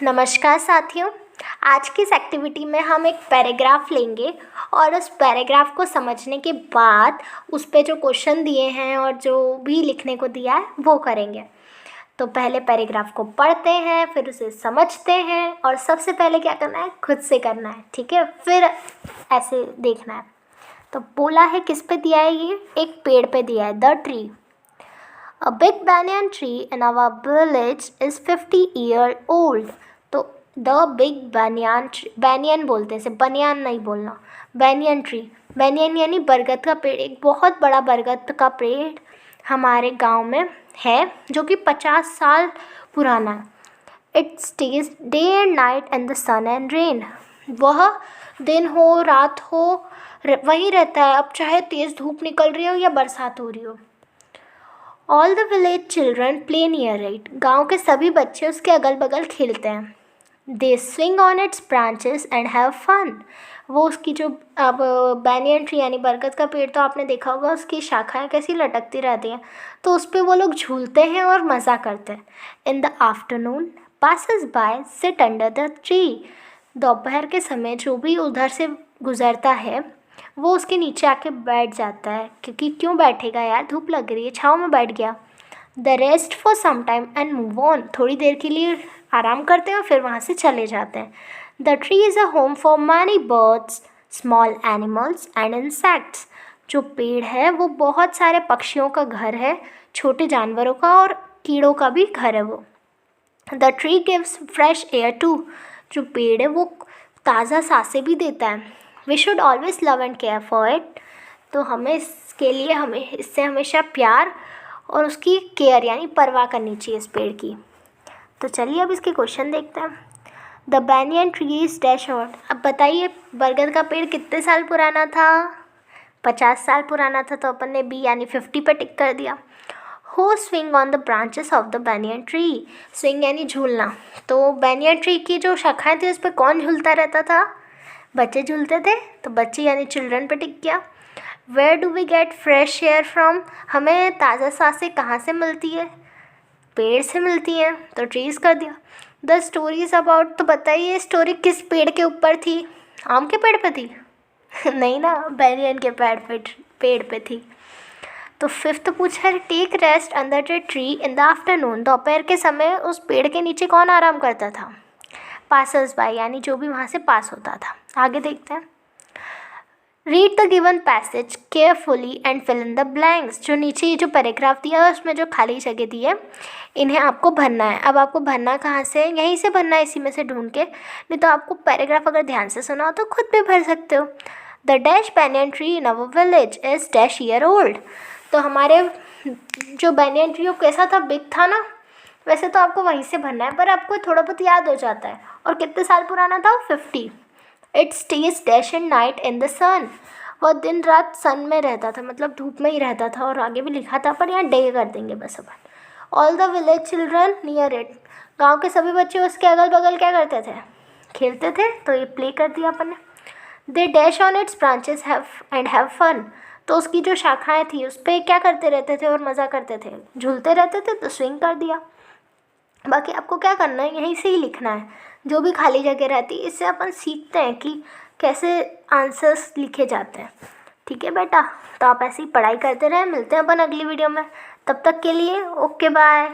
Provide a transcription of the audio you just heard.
नमस्कार साथियों। आज की इस एक्टिविटी में हम एक पैराग्राफ लेंगे और उस पैराग्राफ को समझने के बाद उस पे जो क्वेश्चन दिए हैं और जो भी लिखने को दिया है वो करेंगे। तो पहले पैराग्राफ को पढ़ते हैं, फिर उसे समझते हैं और सबसे पहले क्या करना है, खुद से करना है, ठीक है। फिर ऐसे देखना है। तो बोला है किस पे दिया है, ये एक पेड़ पे दिया है, the tree. A big banyan tree in our village is 50 year old. तो the big banyan tree, banyan बोलते हैं, इसे बनियान नहीं बोलना, banyan tree। banyan यानी बरगद का पेड़। एक बहुत बड़ा बरगद का पेड़ हमारे गांव में है जो कि 50 साल पुराना है। It stays day and night in the sun and rain. वह दिन हो रात हो वहीं रहता है, अब चाहे तेज़ धूप निकल रही हो या बरसात हो रही हो। All the village children play near it. गाँव के सभी बच्चे उसके अगल बगल खेलते हैं। They swing on its branches and have fun. वो उसकी जो अब banyan tree यानी बरगद का पेड़, तो आपने देखा होगा उसकी शाखाएं कैसी लटकती रहती हैं, तो उस पर वो लोग झूलते हैं और मज़ा करते हैं। In the afternoon, passers by sit under the tree. दोपहर के समय जो भी उधर से गुज़रता है वो उसके नीचे आके बैठ जाता है, क्योंकि क्यों बैठेगा यार, धूप लग रही है, छाँव में बैठ गया। The rest for some time and move on. थोड़ी देर के लिए आराम करते हैं और फिर वहाँ से चले जाते हैं। The tree is a home for many birds, small animals and insects. जो पेड़ है वो बहुत सारे पक्षियों का घर है, छोटे जानवरों का और कीड़ों का भी घर है वो। The tree gives fresh air too. जो पेड़ है वो ताज़ा सांसें भी देता है। We should always love and care for it. तो हमें इससे हमेशा प्यार और उसकी केयर यानी परवाह करनी चाहिए इस पेड़ की। तो चलिए अब इसके क्वेश्चन देखते हैं। The banyan tree is dash old. अब बताइए बरगद का पेड़ कितने साल पुराना था? 50 साल पुराना था, तो अपन ने बी यानी 50 पे टिक कर दिया। Who swing on the branches of the banyan tree. Swing यानी झूलना, तो banyan ट्री की जो शाखाएं थी उस पर कौन झूलता रहता था? बच्चे झूलते थे, तो बच्चे यानी चिल्ड्रन पे टिक गया। Where do we get fresh air from. हमें ताज़ा सांसें कहाँ से मिलती है? पेड़ से मिलती हैं, तो ट्रीज़ कर दिया। The stories about. तो बताइए स्टोरी किस पेड़ के ऊपर थी? आम के पेड़ पे थी? नहीं ना, बैनियन के पेड़ पे थी। तो फिफ्थ पूछा है, take rest under the tree in the afternoon. दोपहर के समय उस पेड़ के नीचे कौन आराम करता था? पासर्स बाय यानी जो भी वहाँ से पास होता था। आगे देखते हैं। Read the given passage carefully and fill in the blanks. जो नीचे ये जो पैराग्राफ दिया है उसमें जो खाली जगह दी है इन्हें आपको भरना है। अब आपको भरना कहाँ से? यहीं से भरना है, इसी में से ढूंढ के। नहीं तो आपको पैराग्राफ अगर ध्यान से सुना हो तो खुद भी भर सकते हो। The dash banyan tree in our village is dash year old. तो हमारे जो banyan ट्री वो कैसा था? बिग था ना। वैसे तो आपको वहीं से भरना है, पर आपको थोड़ा बहुत याद हो जाता है। और कितने साल पुराना था? 50। It stage dash and night in the sun. वह दिन रात सन में रहता था, मतलब धूप में ही रहता था। और आगे भी लिखा था, पर यहाँ डे कर देंगे बस अपन। All the village children near it. गाँव के सभी बच्चे उसके अगल बगल क्या करते थे? खेलते थे, तो ये प्ले कर दिया अपन ने। They dash on its branches have fun. तो उसकी जो शाखाएँ थी उस पर क्या करते रहते थे और मज़ा करते थे? झूलते रहते थे, तो स्विंग कर दिया। बाकी आपको क्या करना है, यहीं से ही लिखना है। जो भी खाली जगह रहती है इससे अपन सीखते हैं कि कैसे आंसर्स लिखे जाते हैं। ठीक है बेटा, तो आप ऐसे ही पढ़ाई करते रहें। मिलते हैं अपन अगली वीडियो में, तब तक के लिए ओके बाय।